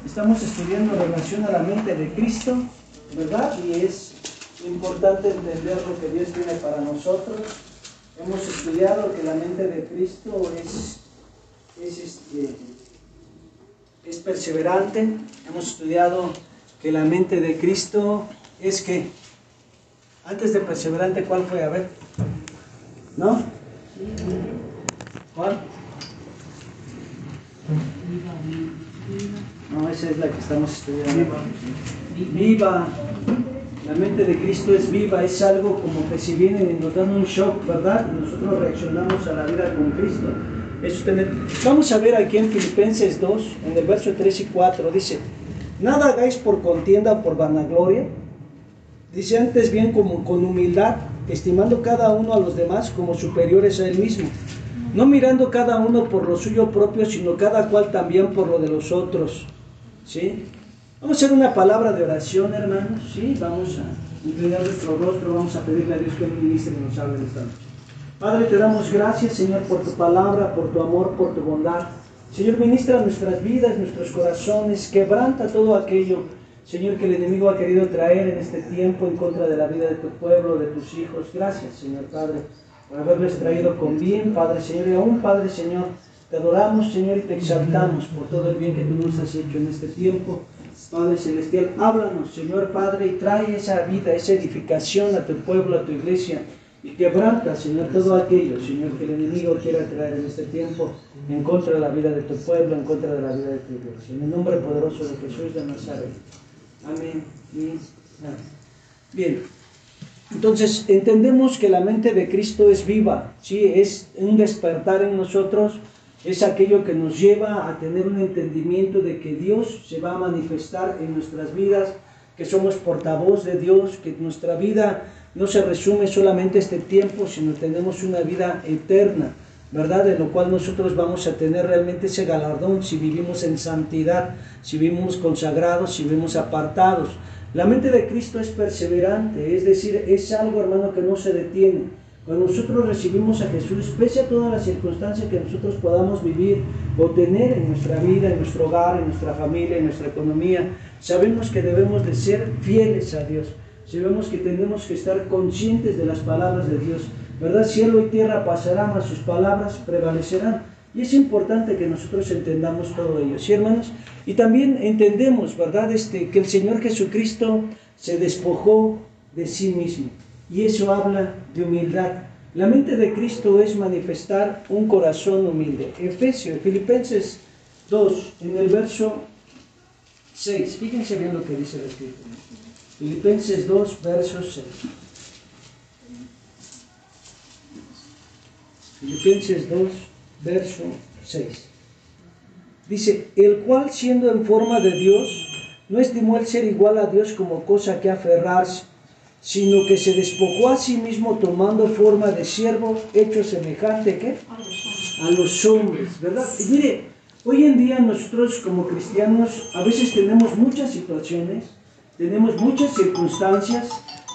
Estamos estudiando en relación a la mente de Cristo, ¿verdad? Y es importante entender lo que Dios tiene para nosotros. Hemos estudiado que la mente de Cristo es perseverante. Hemos estudiado que la mente de Cristo es que, antes de perseverante, ¿cuál fue? A ver, ¿no? ¿Cuál? No, esa es la que estamos estudiando. Viva. La mente de Cristo es viva, es algo como que si viene y nos dan un shock, ¿verdad? Y nosotros reaccionamos a la vida con Cristo. Vamos a ver aquí en Filipenses 2, en el verso 3 y 4, dice: nada hagáis por contienda o por vanagloria, dice, antes bien como con humildad, estimando cada uno a los demás como superiores a él mismo, no mirando cada uno por lo suyo propio, sino cada cual también por lo de los otros. ¿Sí? Vamos a hacer una palabra de oración, hermanos. ¿Sí? Vamos a inclinar nuestro rostro, vamos a pedirle a Dios que nos ministre y nos hable esta noche. Padre, te damos gracias, Señor, por tu palabra, por tu amor, por tu bondad. Señor, ministra nuestras vidas, nuestros corazones, quebranta todo aquello, Señor, que el enemigo ha querido traer en este tiempo en contra de la vida de tu pueblo, de tus hijos. Gracias, Señor Padre, por haberles traído con bien, Padre, Señor, y aún, Padre, Señor, te adoramos, Señor, y te exaltamos por todo el bien que tú nos has hecho en este tiempo. Padre Celestial, háblanos, Señor Padre, y trae esa vida, esa edificación a tu pueblo, a tu iglesia, y quebranta, Señor, todo aquello, Señor, que el enemigo quiera traer en este tiempo en contra de la vida de tu pueblo, en contra de la vida de tu iglesia. En el nombre poderoso de Jesús de Nazaret. Amén y amén. Bien, entonces entendemos que la mente de Cristo es viva, ¿sí? Es un despertar en nosotros. Es aquello que nos lleva a tener un entendimiento de que Dios se va a manifestar en nuestras vidas, que somos portavoz de Dios, que nuestra vida no se resume solamente a este tiempo, sino tenemos una vida eterna, ¿verdad? De lo cual nosotros vamos a tener realmente ese galardón si vivimos en santidad, si vivimos consagrados, si vivimos apartados. La mente de Cristo es perseverante, es decir, es algo, hermano, que no se detiene. Cuando nosotros recibimos a Jesús, pese a todas las circunstancias que nosotros podamos vivir o tener en nuestra vida, en nuestro hogar, en nuestra familia, en nuestra economía, sabemos que debemos de ser fieles a Dios. Sabemos que tenemos que estar conscientes de las palabras de Dios, ¿verdad? Cielo y tierra pasarán, mas sus palabras prevalecerán. Y es importante que nosotros entendamos todo ello, ¿sí, hermanos? Y también entendemos, ¿verdad? Que el Señor Jesucristo se despojó de sí mismo. Y eso habla de humildad. La mente de Cristo es manifestar un corazón humilde. Filipenses 2, en el verso 6. Fíjense bien lo que dice la Escritura. Filipenses 2, verso 6. Filipenses 2, verso 6. Dice, el cual siendo en forma de Dios, no estimó el ser igual a Dios como cosa que aferrarse, sino que se despojó a sí mismo tomando forma de siervo, hecho semejante ¿qué? A los hombres, ¿verdad? Y mire, hoy en día nosotros como cristianos a veces tenemos muchas situaciones, tenemos muchas circunstancias,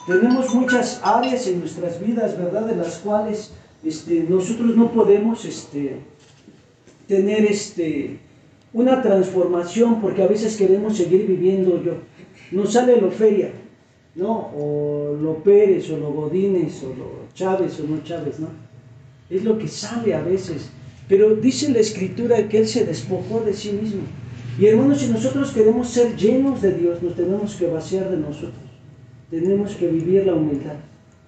tenemos muchas áreas en nuestras vidas, ¿verdad? De las cuales nosotros no podemos tener una transformación porque a veces queremos seguir viviendo yo. Nos sale lo feria, ¿no? O lo Pérez, o lo Godínez, o lo Chávez, o no Chávez, ¿no? Es lo que sale a veces. Pero dice la Escritura que Él se despojó de sí mismo. Y hermanos, si nosotros queremos ser llenos de Dios, nos tenemos que vaciar de nosotros. Tenemos que vivir la humildad.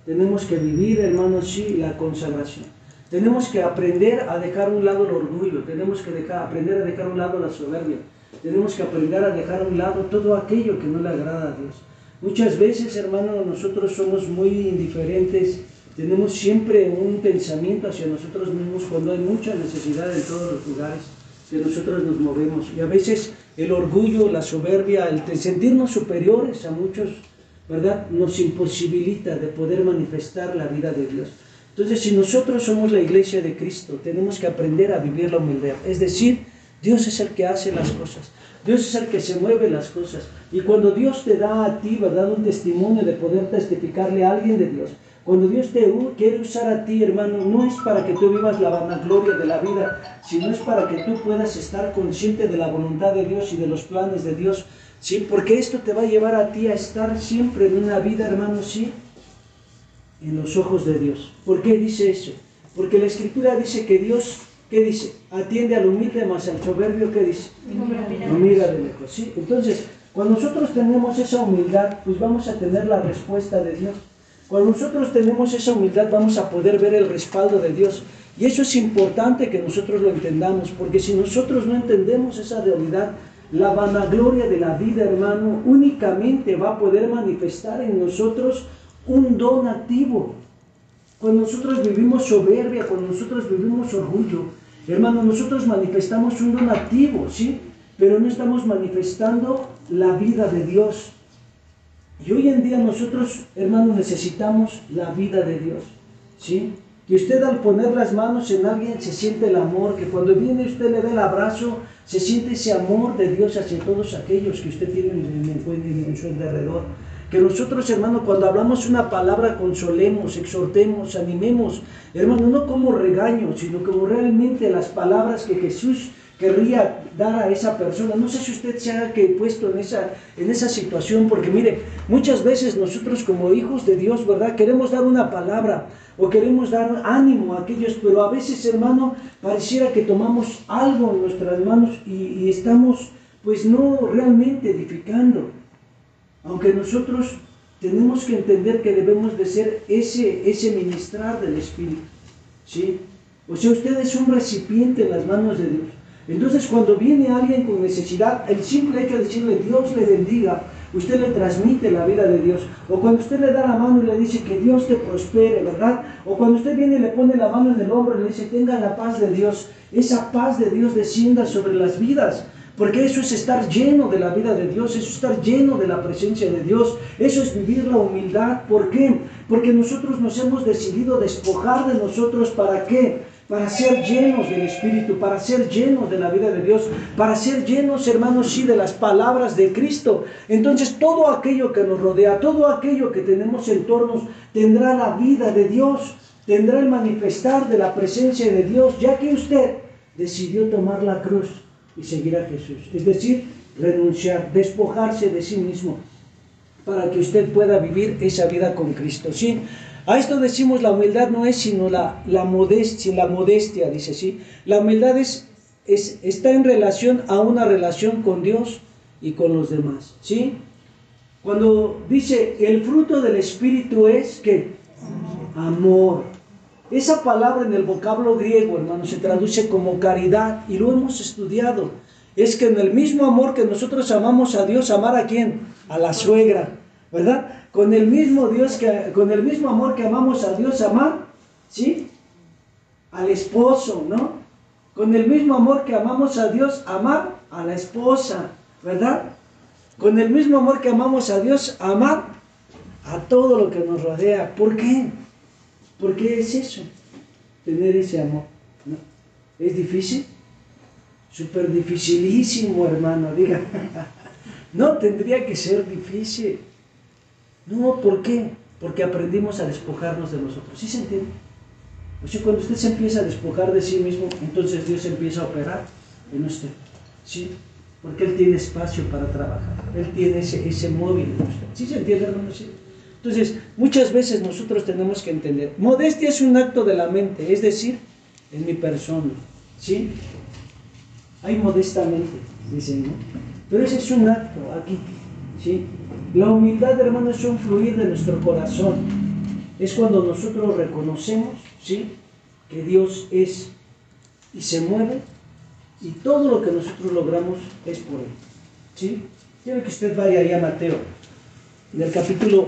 Tenemos que vivir, hermanos, sí, la consagración. Tenemos que aprender a dejar a un lado el orgullo. Tenemos que aprender a dejar a un lado la soberbia. Tenemos que aprender a dejar a un lado todo aquello que no le agrada a Dios. Muchas veces, hermanos, nosotros somos muy indiferentes, tenemos siempre un pensamiento hacia nosotros mismos cuando hay mucha necesidad en todos los lugares que nosotros nos movemos. Y a veces el orgullo, la soberbia, el sentirnos superiores a muchos, ¿verdad?, nos imposibilita de poder manifestar la vida de Dios. Entonces, si nosotros somos la iglesia de Cristo, tenemos que aprender a vivir la humildad. Es decir, Dios es el que hace las cosas. Dios es el que se mueve las cosas. Y cuando Dios te da a ti, ¿verdad?, un testimonio de poder testificarle a alguien de Dios, Cuando Dios te quiere usar a ti, hermano, no es para que tú vivas la vanagloria de la vida, sino es para que tú puedas estar consciente de la voluntad de Dios y de los planes de Dios, ¿sí? Porque esto te va a llevar a ti a estar siempre en una vida, hermano, ¿sí?, en los ojos de Dios. ¿Por qué dice eso? Porque la Escritura dice que Dios, ¿qué dice? Atiende al humilde, mas al soberbio, ¿qué dice? No mira de lejos, ¿sí? Entonces, cuando nosotros tenemos esa humildad, pues vamos a tener la respuesta de Dios. Cuando nosotros tenemos esa humildad, vamos a poder ver el respaldo de Dios. Y eso es importante que nosotros lo entendamos, porque si nosotros no entendemos esa realidad, la vanagloria de la vida, hermano, únicamente va a poder manifestar en nosotros un don activo. Cuando nosotros vivimos soberbia, cuando nosotros vivimos orgullo, hermano, nosotros manifestamos un don activo, ¿sí? Pero no estamos manifestando la vida de Dios. Y hoy en día nosotros, hermanos, necesitamos la vida de Dios, ¿sí? Que usted al poner las manos en alguien se siente el amor, que cuando viene usted le da el abrazo, se siente ese amor de Dios hacia todos aquellos que usted tiene en su alrededor. Que nosotros, hermano, cuando hablamos una palabra, consolemos, exhortemos, animemos, hermano, no como regaño, sino como realmente las palabras que Jesús querría dar a esa persona. No sé si usted se ha puesto en esa situación, porque mire, muchas veces nosotros como hijos de Dios, ¿verdad?, queremos dar una palabra o queremos dar ánimo a aquellos, pero a veces, hermano, pareciera que tomamos algo en nuestras manos y estamos, pues, no realmente edificando. Aunque nosotros tenemos que entender que debemos de ser ese ministrar del Espíritu, ¿sí? O sea, usted es un recipiente en las manos de Dios. Entonces, cuando viene alguien con necesidad, el simple hecho de decirle Dios le bendiga, usted le transmite la vida de Dios. O cuando usted le da la mano y le dice que Dios te prospere, ¿verdad? O cuando usted viene y le pone la mano en el hombro y le dice tenga la paz de Dios, esa paz de Dios descienda sobre las vidas. Porque eso es estar lleno de la vida de Dios, eso es estar lleno de la presencia de Dios, eso es vivir la humildad. ¿Por qué? Porque nosotros nos hemos decidido despojar de nosotros. ¿Para qué? Para ser llenos del Espíritu, para ser llenos de la vida de Dios, para ser llenos, hermanos, sí, de las palabras de Cristo. Entonces todo aquello que nos rodea, todo aquello que tenemos en torno, tendrá la vida de Dios, tendrá el manifestar de la presencia de Dios, ya que usted decidió tomar la cruz y seguir a Jesús, es decir, renunciar, despojarse de sí mismo, para que usted pueda vivir esa vida con Cristo, ¿sí? A esto decimos la humildad no es sino la modestia, dice, ¿sí? La humildad está en relación a una relación con Dios y con los demás, ¿sí? Cuando dice el fruto del Espíritu es, ¿qué? Amor. Esa palabra en el vocablo griego, hermano, se traduce como caridad, y lo hemos estudiado. Es que en el mismo amor que nosotros amamos a Dios, ¿amar a quién? A la suegra, ¿verdad? Con el mismo amor que amamos a Dios, amar, ¿sí?, al esposo, ¿no? Con el mismo amor que amamos a Dios, amar a la esposa, ¿verdad? Con el mismo amor que amamos a Dios, amar a todo lo que nos rodea. ¿Por qué? ¿Por qué es eso? Tener ese amor, ¿no? ¿Es difícil? Súper dificilísimo, hermano, diga. No tendría que ser difícil. No, ¿por qué? Porque aprendimos a despojarnos de nosotros. ¿Sí se entiende? O sea, cuando usted se empieza a despojar de sí mismo, entonces Dios empieza a operar en usted, ¿sí? Porque Él tiene espacio para trabajar. Él tiene ese móvil en usted. ¿Sí se entiende, hermano? ¿Sí? Entonces, muchas veces nosotros tenemos que entender, modestia es un acto de la mente, es decir, en mi persona, ¿sí? Hay modestamente, dicen, ¿no? Pero ese es un acto aquí, ¿sí? La humildad, hermano, es un fluir de nuestro corazón. Es cuando nosotros reconocemos, ¿sí?, que Dios es y se mueve, y todo lo que nosotros logramos es por Él, ¿sí? Quiero que usted vaya ahí a Mateo, en el capítulo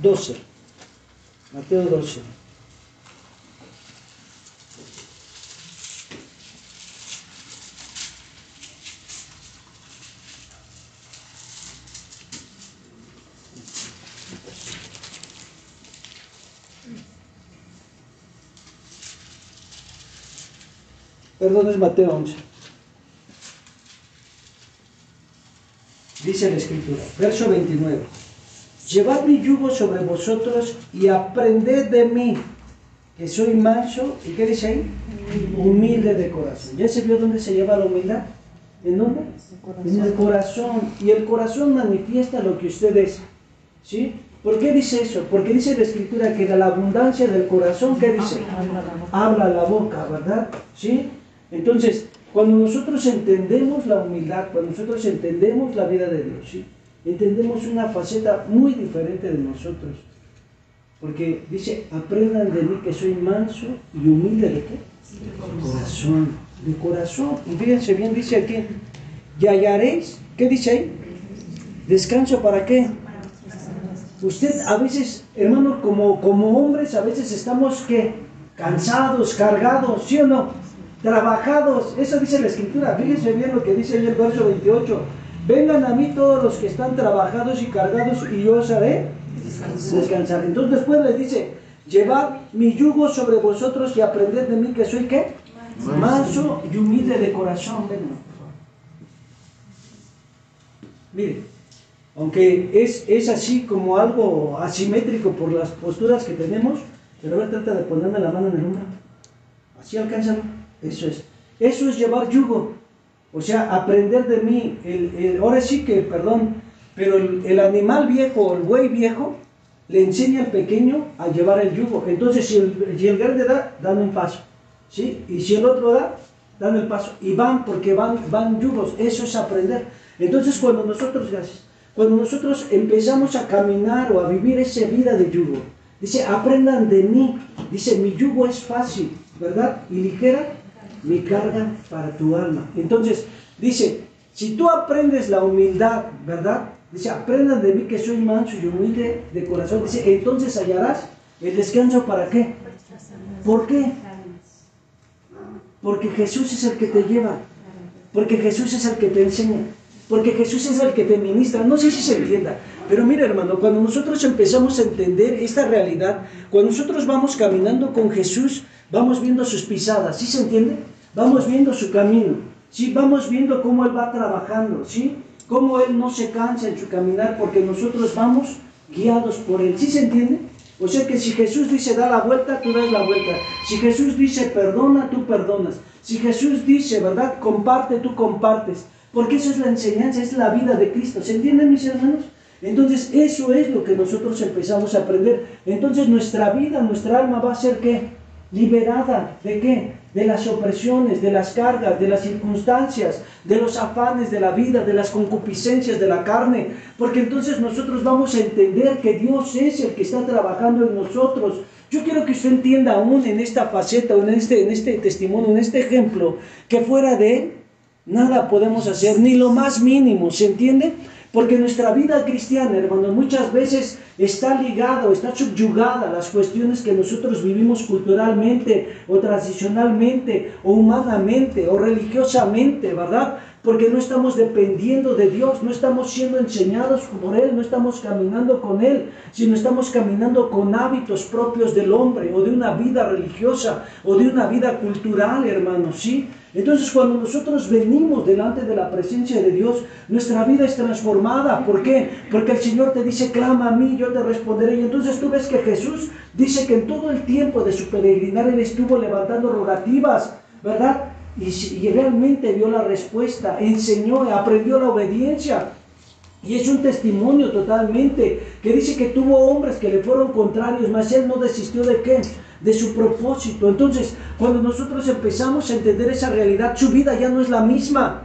12, Mateo 12. Perdón, es Mateo 11. Dice la Escritura, verso 29. llevad mi yugo sobre vosotros y aprended de mí, que soy manso, ¿y qué dice ahí? Humilde de corazón. ¿Ya se vio dónde se lleva la humildad? ¿En dónde? En el corazón. Y el corazón manifiesta lo que usted es, ¿sí? ¿Por qué dice eso? Porque dice la Escritura que de la abundancia del corazón, ¿qué dice? Habla la boca, ¿verdad? ¿Sí? Entonces, cuando nosotros entendemos la humildad, cuando nosotros entendemos la vida de Dios, ¿sí? Entendemos una faceta muy diferente de nosotros. Porque dice, aprendan de mí que soy manso y humilde de qué? De corazón. De corazón. Y fíjense bien, dice aquí, y hallaréis, ¿qué dice ahí? Descanso para qué. Usted a veces, hermano, como hombres, a veces estamos, ¿qué? Cansados, cargados, ¿sí o no? Trabajados, eso dice la Escritura. Fíjense bien lo que dice ahí el verso 28. Vengan a mí todos los que están trabajados y cargados y yo os haré descansar. Entonces después les dice, llevad mi yugo sobre vosotros y aprended de mí que soy, ¿qué? Manso y humilde de corazón. Vengan. Miren, aunque es así como algo asimétrico por las posturas que tenemos, pero ahora trata de ponerme la mano en el hombro. Así alcanzan. Eso es llevar yugo. O sea, aprender de mí. Ahora sí que, perdón, pero el animal viejo, el buey viejo, le enseña al pequeño a llevar el yugo. Entonces, si el grande da, dan un paso, ¿sí? Y si el otro da, dan el paso. Y van, porque van yugos. Eso es aprender. Entonces, cuando nosotros empezamos a caminar o a vivir esa vida de yugo, dice, aprendan de mí. Dice, mi yugo es fácil, ¿verdad? Y ligera mi carga para tu alma. Entonces, dice, si tú aprendes la humildad, ¿verdad? Dice, aprendan de mí que soy manso y humilde de corazón. Dice, entonces hallarás el descanso ¿para qué? ¿Por qué? Porque Jesús es el que te lleva. Porque Jesús es el que te enseña. Porque Jesús es el que te ministra. No sé si se entienda, pero mira, hermano, cuando nosotros empezamos a entender esta realidad, cuando nosotros vamos caminando con Jesús, vamos viendo sus pisadas, ¿sí se entiende? Vamos viendo su camino, ¿sí? Vamos viendo cómo Él va trabajando, ¿sí? Cómo Él no se cansa en su caminar, porque nosotros vamos guiados por Él, ¿sí se entiende? O sea que si Jesús dice da la vuelta, tú das la vuelta. Si Jesús dice perdona, tú perdonas. Si Jesús dice, ¿verdad? Comparte, tú compartes. Porque eso es la enseñanza, es la vida de Cristo. ¿Se entienden, mis hermanos? Entonces, eso es lo que nosotros empezamos a aprender. Entonces, nuestra vida, nuestra alma va a ser, ¿qué? Liberada. ¿De qué? De las opresiones, de las cargas, de las circunstancias, de los afanes de la vida, de las concupiscencias de la carne. Porque entonces nosotros vamos a entender que Dios es el que está trabajando en nosotros. Yo quiero que usted entienda aún en esta faceta, en este testimonio, en este ejemplo, que fuera de Él, nada podemos hacer, ni lo más mínimo, ¿se entiende? Porque nuestra vida cristiana, hermanos, muchas veces está ligada, está subyugada a las cuestiones que nosotros vivimos culturalmente, o tradicionalmente, o humanamente, o religiosamente, ¿verdad? Porque no estamos dependiendo de Dios, no estamos siendo enseñados por Él, no estamos caminando con Él, sino estamos caminando con hábitos propios del hombre, o de una vida religiosa, o de una vida cultural, hermanos, ¿sí? Entonces, cuando nosotros venimos delante de la presencia de Dios, nuestra vida es transformada. ¿Por qué? Porque el Señor te dice, clama a mí, yo te responderé. Y entonces tú ves que Jesús dice que en todo el tiempo de su peregrinar Él estuvo levantando rogativas, ¿verdad? Y realmente dio la respuesta, enseñó, aprendió la obediencia. Y es un testimonio totalmente, que dice que tuvo hombres que le fueron contrarios, mas Él no desistió ¿de qué? De su propósito. Entonces, cuando nosotros empezamos a entender esa realidad, su vida ya no es la misma.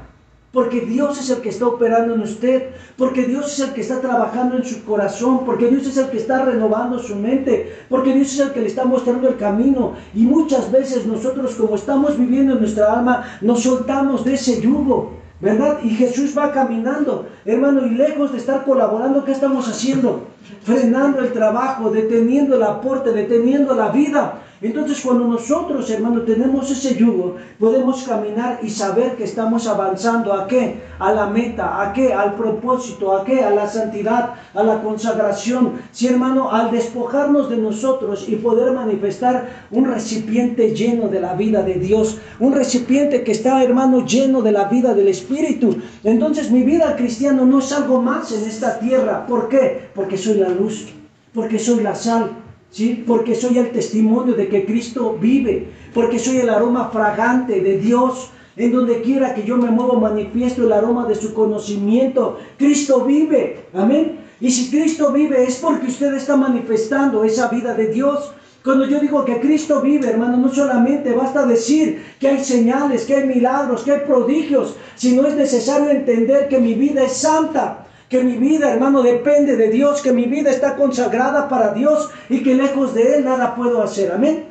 Porque Dios es el que está operando en usted, porque Dios es el que está trabajando en su corazón, porque Dios es el que está renovando su mente, porque Dios es el que le está mostrando el camino. Y muchas veces nosotros, como estamos viviendo en nuestra alma, nos soltamos de ese yugo, ¿verdad? Y Jesús va caminando, hermano, y lejos de estar colaborando, ¿qué estamos haciendo? Frenando el trabajo, deteniendo el aporte, deteniendo la vida. Entonces cuando nosotros, hermano, tenemos ese yugo, podemos caminar y saber que estamos avanzando. ¿A qué? A la meta. ¿A qué? Al propósito. ¿A qué? A la santidad, a la consagración. Sí, hermano, al despojarnos de nosotros y poder manifestar un recipiente lleno de la vida de Dios. Un recipiente que está, hermano, lleno de la vida del Espíritu. Entonces mi vida cristiana no es algo más en esta tierra. ¿Por qué? Porque soy la luz. Porque soy la sal. ¿Sí? Porque soy el testimonio de que Cristo vive, porque soy el aroma fragante de Dios. En donde quiera que yo me muevo manifiesto el aroma de su conocimiento. Cristo vive, amén. Y si Cristo vive es porque usted está manifestando esa vida de Dios. Cuando yo digo que Cristo vive, hermano, no solamente basta decir que hay señales, que hay milagros, que hay prodigios, sino es necesario entender que mi vida es santa. Que mi vida, hermano, depende de Dios, que mi vida está consagrada para Dios y que lejos de Él nada puedo hacer. Amén.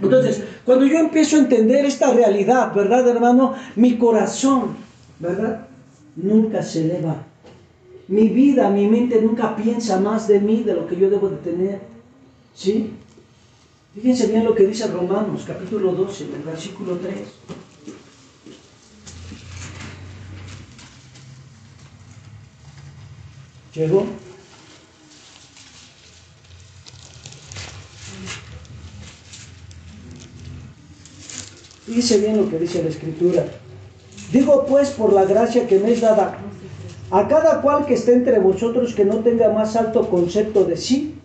Entonces, cuando yo empiezo a entender esta realidad, ¿verdad, hermano? Mi corazón, ¿verdad? Nunca se eleva. Mi vida, mi mente nunca piensa más de mí, de lo que yo debo de tener. ¿Sí? Fíjense bien lo que dice Romanos, capítulo 12, el versículo 3. ¿Llegó? Fíjese bien lo que dice la Escritura. Digo pues por la gracia que me es dada a cada cual que esté entre vosotros que no tenga más alto concepto de sí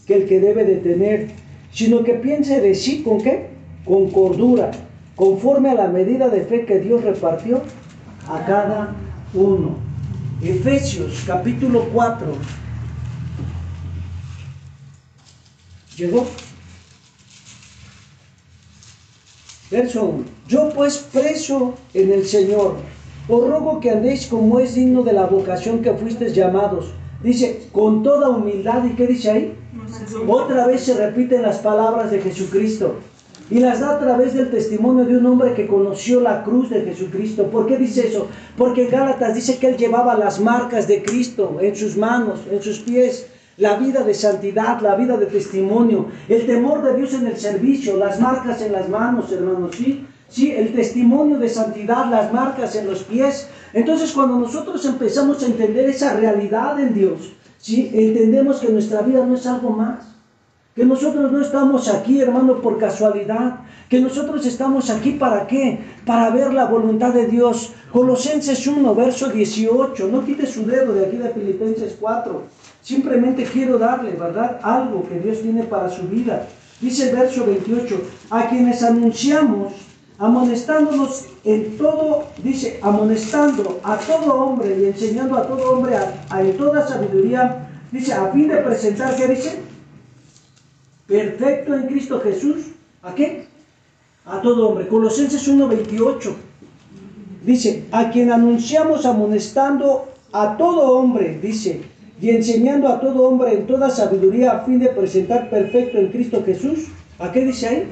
que el que debe de tener, sino que piense de sí ¿con qué? Con cordura, conforme a la medida de fe que Dios repartió a cada uno. Efesios capítulo 4. ¿Llegó? Verso 1. Yo pues preso en el Señor, os ruego que andéis como es digno de la vocación que fuisteis llamados. Dice, con toda humildad. ¿Y qué dice ahí? Otra vez se repiten las palabras de Jesucristo. Y las da a través del testimonio de un hombre que conoció la cruz de Jesucristo. ¿Por qué dice eso? Porque en Gálatas dice que él llevaba las marcas de Cristo en sus manos, en sus pies. La vida de santidad, la vida de testimonio, el temor de Dios en el servicio, las marcas en las manos, hermanos, ¿sí? Sí, el testimonio de santidad, las marcas en los pies. Entonces, cuando nosotros empezamos a entender esa realidad en Dios, ¿sí? Entendemos que nuestra vida no es algo más. Que nosotros no estamos aquí, hermano, por casualidad. Que nosotros estamos aquí, ¿para qué? Para ver la voluntad de Dios. Colosenses 1, verso 18. No quite su dedo de aquí de Filipenses 4. Simplemente quiero darle, ¿verdad?, algo que Dios tiene para su vida. Dice el verso 28. A quienes anunciamos, amonestándonos en todo, dice, amonestando a todo hombre y enseñando a todo hombre en toda sabiduría. Dice, a fin de presentar, ¿qué dice? Perfecto en Cristo Jesús. ¿A qué? A todo hombre. Colosenses 1:28. Dice, a quien anunciamos amonestando a todo hombre, dice, y enseñando a todo hombre en toda sabiduría a fin de presentar perfecto en Cristo Jesús. ¿A qué dice ahí?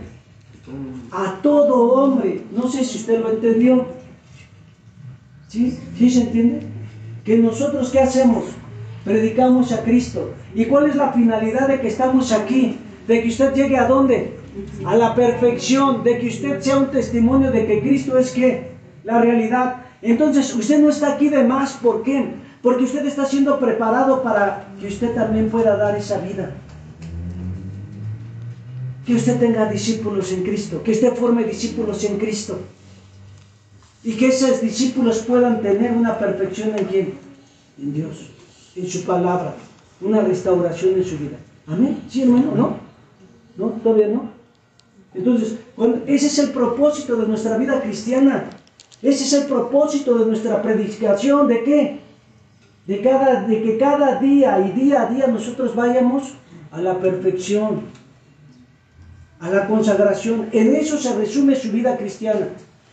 A todo hombre. No sé si usted lo entendió. ¿Sí? ¿Sí se entiende? Que nosotros, ¿qué hacemos? Predicamos a Cristo. ¿Y cuál es la finalidad de que estamos aquí? De que usted llegue ¿a dónde? A la perfección, de que usted sea un testimonio de que Cristo es ¿qué? La realidad. Entonces usted no está aquí de más. ¿Por qué? Porque usted está siendo preparado para que usted también pueda dar esa vida. Que usted tenga discípulos en Cristo, que usted forme discípulos en Cristo. Y que esos discípulos puedan tener una perfección ¿en quién? En Dios, en su palabra, una restauración en su vida. ¿Amén? ¿Sí, hermano? ¿No? ¿No? ¿Todavía no? Entonces, ese es el propósito de nuestra vida cristiana. Ese es el propósito de nuestra predicación. ¿De qué? De que cada día y día a día nosotros vayamos a la perfección, a la consagración. En eso se resume su vida cristiana.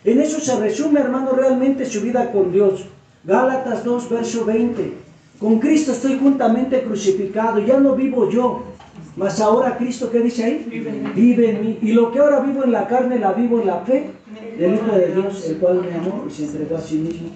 En eso se resume, hermano, realmente su vida con Dios. Gálatas 2, verso 20. Con Cristo estoy juntamente crucificado. Ya no vivo yo, mas ahora Cristo, ¿qué dice ahí? Vive en mí. Y lo que ahora vivo en la carne, la vivo en la fe del Hijo de Dios, el cual me amó y se entregó a sí mismo.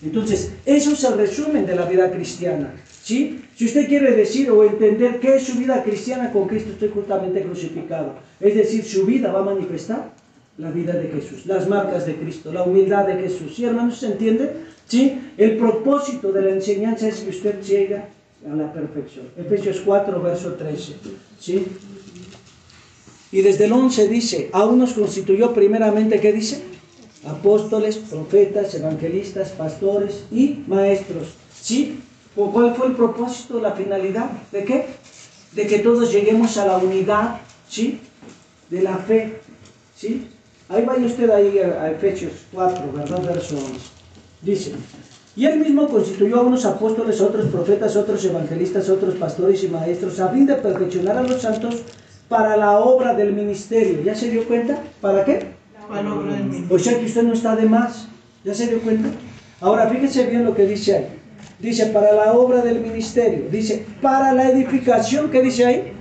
Entonces, eso es el resumen de la vida cristiana. ¿Sí? Si usted quiere decir o entender qué es su vida cristiana con Cristo, estoy justamente crucificado. Es decir, su vida va a manifestar la vida de Jesús, las marcas de Cristo, la humildad de Jesús. ¿Sí, hermanos? ¿Se entiende? ¿Sí? El propósito de la enseñanza es que usted llegue a la perfección. Efesios 4, verso 13. ¿Sí? Y desde el 11 dice, a unos constituyó primeramente, ¿qué dice? Apóstoles, profetas, evangelistas, pastores y maestros. ¿Sí? ¿Cuál fue el propósito, la finalidad? ¿De qué? De que todos lleguemos a la unidad, ¿sí? De la fe, ¿sí? Ahí vaya usted ahí a Efesios 4, ¿verdad? Verso 11. Dice, y él mismo constituyó a unos apóstoles, a otros profetas, a otros evangelistas, a otros pastores y maestros, a fin de perfeccionar a los santos para la obra del ministerio. ¿Ya se dio cuenta? ¿Para qué? Para la obra del ministerio. O sea que usted no está de más. ¿Ya se dio cuenta? Ahora fíjense bien lo que dice ahí. Dice, para la obra del ministerio. Dice, para la edificación, ¿qué dice ahí?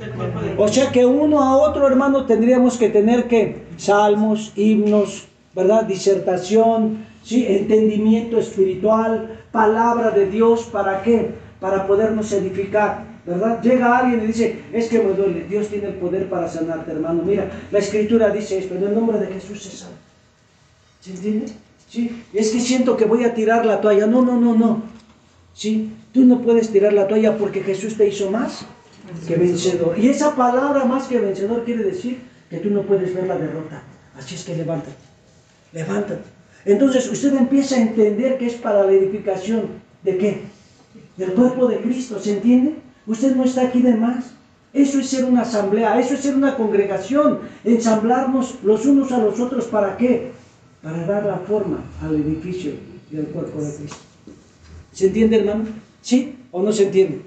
O sea que uno a otro, hermano, tendríamos que tener que salmos, himnos, ¿verdad? Disertación, ¿sí? Entendimiento espiritual, palabra de Dios. ¿Para qué? Para podernos edificar, ¿verdad? Llega alguien y dice, es que me duele. Dios tiene el poder para sanarte, hermano. Mira, la Escritura dice esto, en el nombre de Jesús se sana. ¿Se entiende? ¿Sí? Es que siento que voy a tirar la toalla. No, no, no, no. ¿Sí? Tú no puedes tirar la toalla porque Jesús te hizo más que vencedor. Y esa palabra más que vencedor quiere decir que tú no puedes ver la derrota. Así es que levántate, levántate. Entonces usted empieza a entender que es para la edificación. ¿De qué? Del cuerpo de Cristo, ¿se entiende? Usted no está aquí de más. Eso es ser una asamblea, eso es ser una congregación. Ensamblarnos los unos a los otros, ¿para qué? Para dar la forma al edificio del cuerpo de Cristo. ¿Se entiende, hermano? ¿Sí o no se entiende?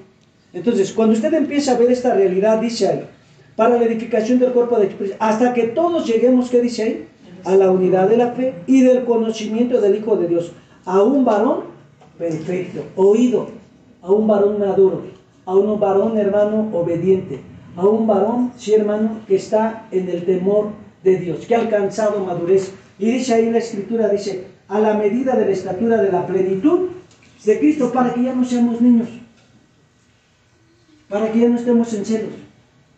Entonces, cuando usted empieza a ver esta realidad, dice ahí, para la edificación del cuerpo de Cristo, hasta que todos lleguemos, ¿qué dice ahí? A la unidad de la fe y del conocimiento del Hijo de Dios, a un varón perfecto, oído, a un varón maduro, a un varón, hermano, obediente, a un varón, sí, hermano, que está en el temor de Dios, que ha alcanzado madurez. Y dice ahí la Escritura, dice, a la medida de la estatura de la plenitud de Cristo, para que ya no seamos niños, para que ya no estemos en celos,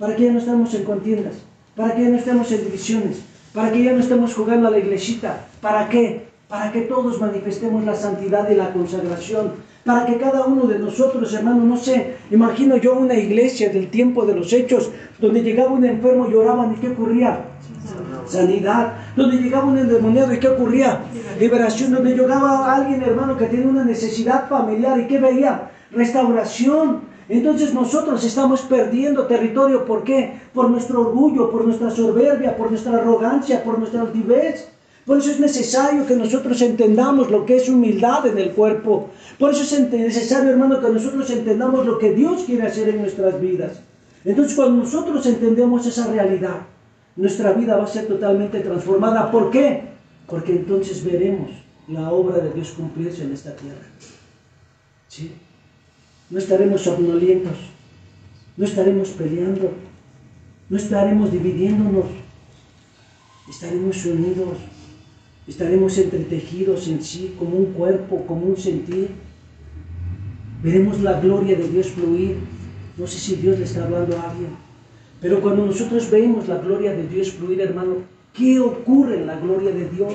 para que ya no estemos en contiendas, para que ya no estemos en divisiones, para que ya no estemos jugando a la iglesita. ¿Para qué? Para que todos manifestemos la santidad y la consagración, para que cada uno de nosotros, hermano, no sé, imagino yo una iglesia del tiempo de los Hechos, donde llegaba un enfermo, lloraban, ¿y qué ocurría? Sanidad. Donde llegaba un endemoniado, ¿y qué ocurría? Liberación. Donde llegaba alguien, hermano, que tiene una necesidad familiar, ¿y qué veía? Restauración. Entonces nosotros estamos perdiendo territorio. ¿Por qué? Por nuestro orgullo, por nuestra soberbia, por nuestra arrogancia, por nuestra altivez. Por eso es necesario que nosotros entendamos lo que es humildad en el cuerpo. Por eso es necesario, hermano, que nosotros entendamos lo que Dios quiere hacer en nuestras vidas. Entonces, cuando nosotros entendemos esa realidad, nuestra vida va a ser totalmente transformada. ¿Por qué? Porque entonces veremos la obra de Dios cumplirse en esta tierra. ¿Sí? No estaremos somnolientos, no estaremos peleando, no estaremos dividiéndonos, estaremos unidos, estaremos entretejidos en sí, como un cuerpo, como un sentir. Veremos la gloria de Dios fluir. No sé si Dios le está hablando a alguien, pero cuando nosotros vemos la gloria de Dios fluir, hermano, ¿qué ocurre en la gloria de Dios?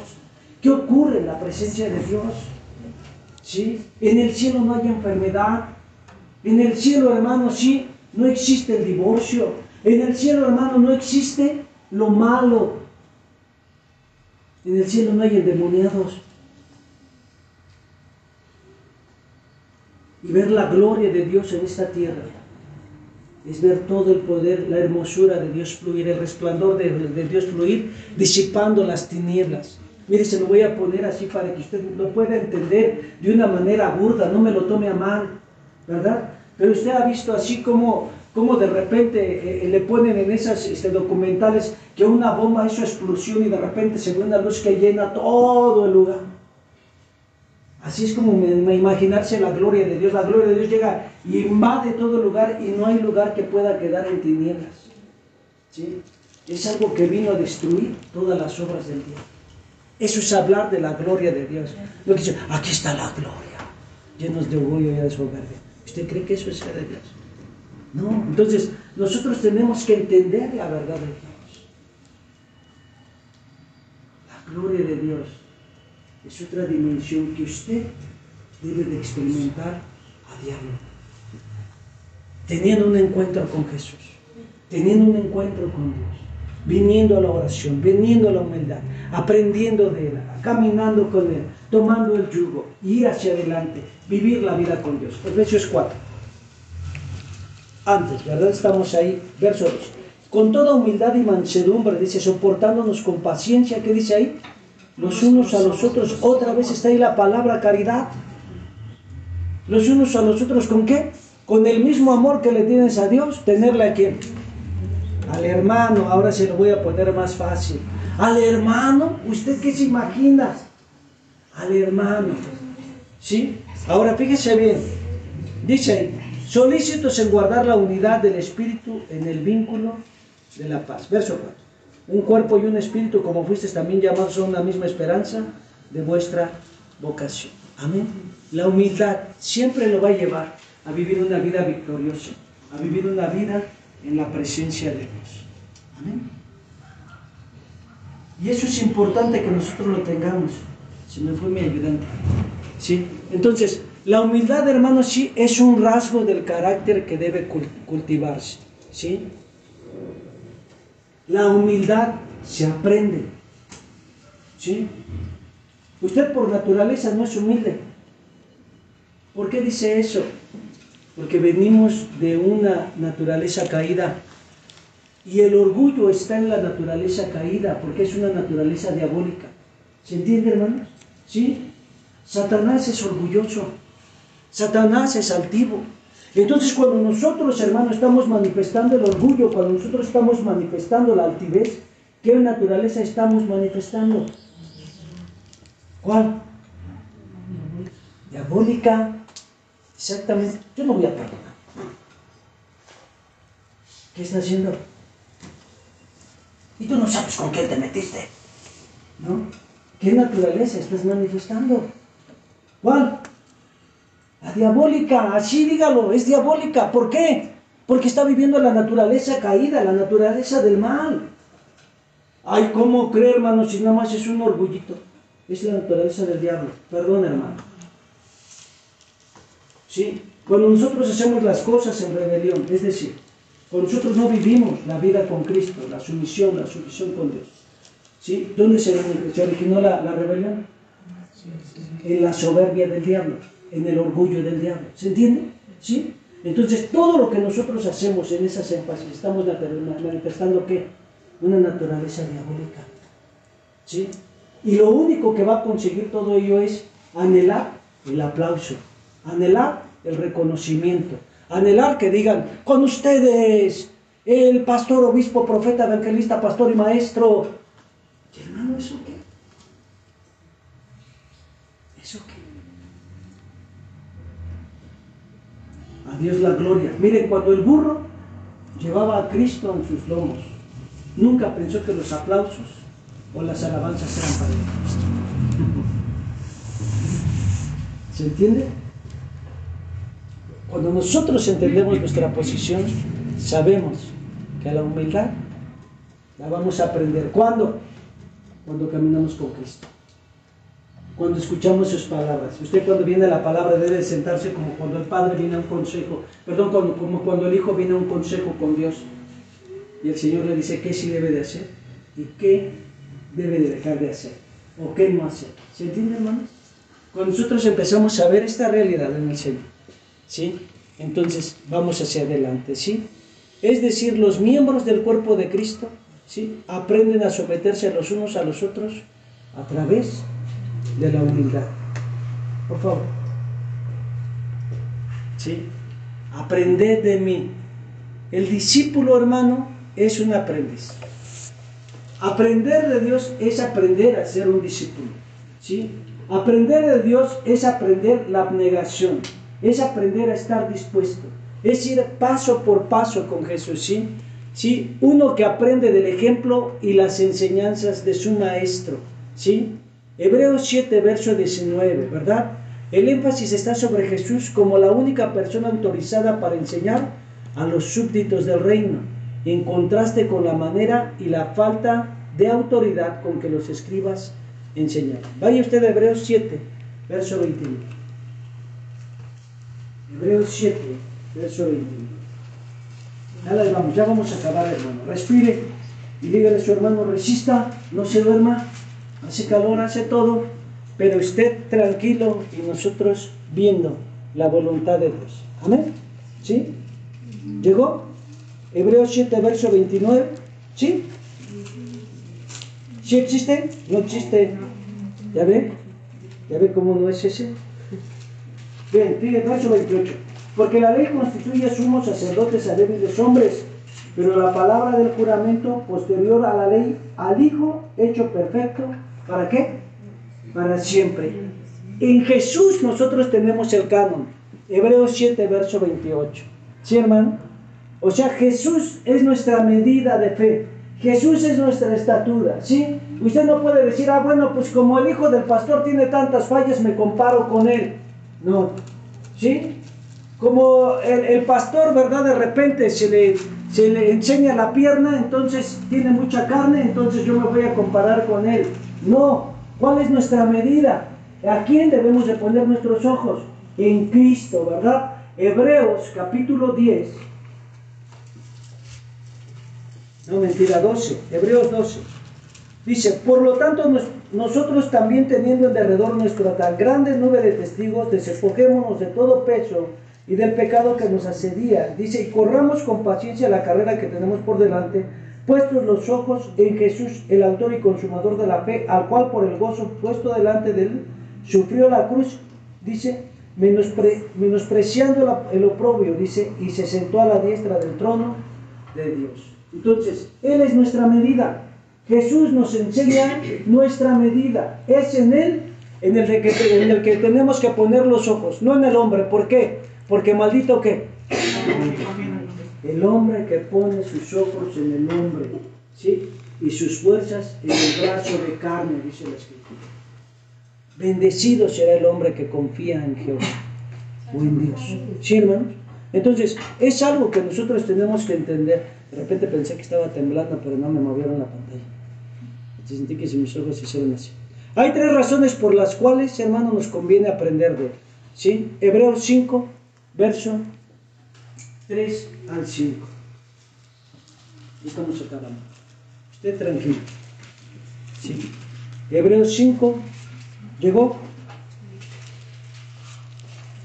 ¿Qué ocurre en la presencia de Dios? ¿Sí? En el cielo no hay enfermedad. En el cielo, hermano, sí, no existe el divorcio. En el cielo, hermano, no existe lo malo. En el cielo no hay endemoniados. Y ver la gloria de Dios en esta tierra es ver todo el poder, la hermosura de Dios fluir, el resplandor de Dios fluir, disipando las tinieblas. Mire, se lo voy a poner así para que usted lo pueda entender de una manera burda, no me lo tome a mal, ¿verdad? Pero usted ha visto así como de repente le ponen en esas documentales que una bomba hizo explosión y de repente se ve una luz que llena todo el lugar. Así es como me imaginarse la gloria de Dios. La gloria de Dios llega y invade todo el lugar y no hay lugar que pueda quedar en tinieblas. ¿Sí? Es algo que vino a destruir todas las obras del diablo. Eso es hablar de la gloria de Dios. Lo que dice, aquí está la gloria, llenos de orgullo y de soberbia. ¿Usted cree que eso es ser de Dios? No. Entonces, nosotros tenemos que entender la verdad de Dios. La gloria de Dios es otra dimensión que usted debe de experimentar a diario. Teniendo un encuentro con Jesús, teniendo un encuentro con Dios, viniendo a la oración, viniendo a la humildad, aprendiendo de Él, caminando con Él, tomando el yugo, ir hacia adelante, vivir la vida con Dios. Efesios 4. Antes, ¿verdad? Estamos ahí, verso 2. Con toda humildad y mansedumbre, dice, soportándonos con paciencia, ¿qué dice ahí? Los unos a los otros. Otra vez está ahí la palabra caridad. Los unos a los otros, ¿con qué? Con el mismo amor que le tienes a Dios, tenerle a quién? Al hermano. Ahora se lo voy a poner más fácil. Al hermano, ¿usted qué se imagina? Al hermano. ¿Sí? Ahora fíjese bien. Dice ahí, solícitos en guardar la unidad del Espíritu en el vínculo de la paz. Verso 4. Un cuerpo y un espíritu, como fuisteis también llamados a una misma esperanza de vuestra vocación. Amén. La humildad siempre lo va a llevar a vivir una vida victoriosa, a vivir una vida en la presencia de Dios. Amén. Y eso es importante que nosotros lo tengamos. Se me fue mi ayudante. ¿Sí? Entonces, la humildad, hermanos, sí, es un rasgo del carácter que debe cultivarse. ¿Sí? La humildad se aprende. ¿Sí? Usted por naturaleza no es humilde. ¿Por qué dice eso? Porque venimos de una naturaleza caída. Y el orgullo está en la naturaleza caída, porque es una naturaleza diabólica. ¿Se entiende, hermanos? ¿Sí? Satanás es orgulloso. Satanás es altivo. Entonces, cuando nosotros, hermanos, estamos manifestando el orgullo, cuando nosotros estamos manifestando la altivez, ¿qué naturaleza estamos manifestando? ¿Cuál? Diabólica. Exactamente. Yo no voy a perdonar. ¿Qué está haciendo? Y tú no sabes con quién te metiste, ¿no? ¿Qué naturaleza estás manifestando? ¿Cuál? La diabólica, así dígalo, es diabólica. ¿Por qué? Porque está viviendo la naturaleza caída, la naturaleza del mal. Ay, ¿cómo cree, hermano, si nada más es un orgullito? Es la naturaleza del diablo. Perdón, hermano. ¿Sí? Cuando nosotros hacemos las cosas en rebelión, es decir, cuando nosotros no vivimos la vida con Cristo, la sumisión con Dios. ¿Sí? ¿Dónde se originó la rebelión? En la soberbia del diablo, en el orgullo del diablo. ¿Se entiende? ¿Sí? Entonces, todo lo que nosotros hacemos en esas énfasis, estamos manifestando ¿qué? Una naturaleza diabólica. ¿Sí? Y lo único que va a conseguir todo ello es anhelar el aplauso, anhelar el reconocimiento, anhelar que digan, con ustedes, el pastor, obispo, profeta, evangelista, pastor y maestro. ¿Y hermano, eso qué? ¿Eso qué? A Dios la gloria. Miren, cuando el burro llevaba a Cristo en sus lomos, nunca pensó que los aplausos o las alabanzas eran para él. ¿Se entiende? Cuando nosotros entendemos nuestra posición, sabemos que a la humildad la vamos a aprender. ¿Cuándo? Cuando caminamos con Cristo. Cuando escuchamos sus palabras. Usted cuando viene a la palabra debe sentarse como cuando el Padre viene a un consejo, como cuando el Hijo viene a un consejo con Dios. Y el Señor le dice qué sí debe de hacer y qué debe de dejar de hacer o qué no hacer. ¿Se entiende, hermanos? Cuando nosotros empezamos a ver esta realidad en el Señor, ¿sí? Entonces vamos hacia adelante, ¿sí? Es decir, los miembros del cuerpo de Cristo, ¿sí? Aprenden a someterse los unos a los otros a través de la humildad. Por favor. ¿Sí? Aprended de mí. El discípulo, hermano, es un aprendiz. Aprender de Dios es aprender a ser un discípulo, ¿sí? Aprender de Dios es aprender la abnegación, es aprender a estar dispuesto, es ir paso por paso con Jesús, ¿sí? ¿Sí? Uno que aprende del ejemplo y las enseñanzas de su maestro, ¿sí? Hebreos 7, verso 19, ¿verdad? El énfasis está sobre Jesús como la única persona autorizada para enseñar a los súbditos del reino, en contraste con la manera y la falta de autoridad con que los escribas enseñaban. Vaya usted a Hebreos 7, verso 21. Hebreos 7, verso 21. Ya vamos a acabar, hermano. Respire y dígale a su hermano, resista, no se duerma, hace calor, hace todo, pero esté tranquilo y nosotros viendo la voluntad de Dios. Amén. ¿Sí? ¿Llegó? Hebreos 7, verso 29. ¿Sí? ¿Sí existe? ¿No existe? ¿Ya ve? ¿Ya ve cómo no es ese? Bien, sigue verso 28. Porque la ley constituye sumos sacerdotes a débiles hombres, pero la palabra del juramento posterior a la ley, al Hijo hecho perfecto, ¿para qué? Para siempre. En Jesús nosotros tenemos el canon. Hebreos 7, verso 28. ¿Sí, hermano? O sea, Jesús es nuestra medida de fe. Jesús es nuestra estatura, ¿sí? Usted no puede decir, bueno, pues como el hijo del pastor tiene tantas fallas, me comparo con él. No, ¿sí? Como el pastor, ¿verdad? De repente se le enseña la pierna, entonces tiene mucha carne, entonces yo me voy a comparar con él. No, ¿cuál es nuestra medida? ¿A quién debemos de poner nuestros ojos? En Cristo, ¿verdad? Hebreos capítulo 10. No, mentira, 12. Hebreos 12. Dice, por lo tanto, nosotros también teniendo en derredor nuestra tan grande nube de testigos, despojémonos de todo peso y del pecado que nos asedia. Dice, y corramos con paciencia la carrera que tenemos por delante, puestos los ojos en Jesús, el autor y consumador de la fe, al cual por el gozo puesto delante de él, sufrió la cruz, dice, menospreciando el oprobio, dice, y se sentó a la diestra del trono de Dios. Entonces, Él es nuestra medida. Jesús nos enseña nuestra medida. Es en Él en el que tenemos que poner los ojos, no en el hombre. ¿Por qué? Porque maldito ¿qué? El hombre que pone sus ojos en el hombre, ¿sí? Y sus fuerzas en el brazo de carne, dice la Escritura. Bendecido será el hombre que confía en Jehová o en Dios. ¿Sí, hermanos? Entonces, es algo que nosotros tenemos que entender. De repente pensé que estaba temblando, pero no me movieron la pantalla. Sentí que si mis ojos se hicieron así. Hay 3 razones por las cuales, hermano, nos conviene aprender de él. ¿Sí? Hebreos 5, verso 3 al 5. Estamos acabando. Esté tranquilo. ¿Sí? Hebreos 5, ¿llegó?